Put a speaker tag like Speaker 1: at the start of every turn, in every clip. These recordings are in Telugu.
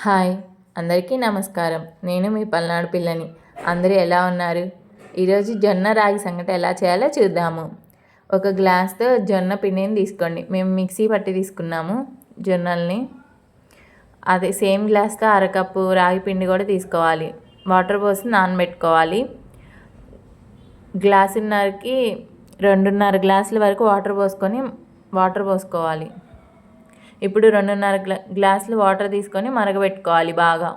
Speaker 1: హాయ్, అందరికీ నమస్కారం. నేను మీ పల్నాడు పిల్లని. అందరూ ఎలా ఉన్నారు? ఈరోజు జొన్న రాగి సంగటి ఎలా చేయాలో చూద్దాము. ఒక గ్లాస్తో జొన్న పిండిని తీసుకోండి. మేము మిక్సీ పట్టి తీసుకున్నాము జొన్నల్ని. అదే సేమ్ గ్లాస్తో అరకప్పు రాగి పిండి కూడా తీసుకోవాలి. వాటర్ పోసి నానబెట్టుకోవాలి. గ్లాసున్నరకి 2.5 గ్లాసుల వరకు వాటర్ పోసుకోవాలి. ఇప్పుడు 2.5 గ్లాసులు వాటర్ తీసుకొని మరగబెట్టుకోవాలి బాగా.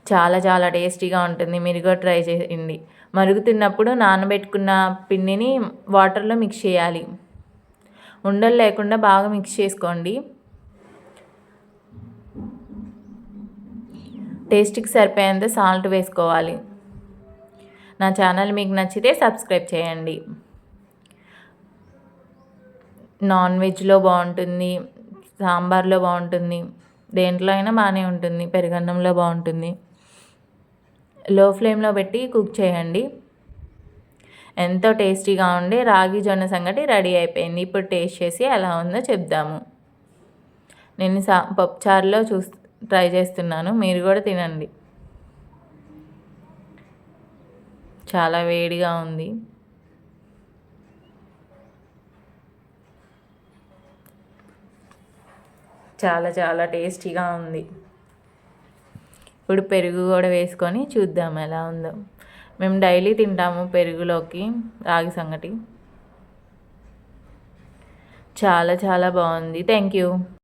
Speaker 1: చాలా చాలా టేస్టీగా ఉంటుంది. మీరు కూడా ట్రై చేయండి. మరుగుతున్నప్పుడు నానబెట్టుకున్న పిండిని వాటర్లో మిక్స్ చేయాలి. ఉండలు లేకుండా బాగా మిక్స్ చేసుకోండి. టేస్ట్కి సరిపోయేంత సాల్ట్ వేసుకోవాలి. నా ఛానల్ మీకు నచ్చితే సబ్స్క్రైబ్ చేయండి. నాన్ వెజ్లో బాగుంటుంది, సాంబార్లో బాగుంటుంది, దేంట్లో అయినా బాగానే ఉంటుంది. పెరుగన్నంలో బాగుంటుంది. లో ఫ్లేమ్లో పెట్టి కుక్ చేయండి. ఎంతో టేస్టీగా ఉండే రాగి జొన్న సంగటి రెడీ అయిపోయింది. ఇప్పుడు టేస్ట్ చేసి ఎలా ఉందో చెప్దాము. నేను పప్పుచారులో ట్రై చేస్తున్నాను. మీరు కూడా తినండి. చాలా వేడిగా ఉంది. చాలా చాలా టేస్టీగా ఉంది. ఇప్పుడు పెరుగు కూడా వేసుకొని చూద్దాం ఎలా ఉందో. మేము డైలీ తింటాము పెరుగులోకి రాగి సంగటి. చాలా చాలా బాగుంది. Thank you.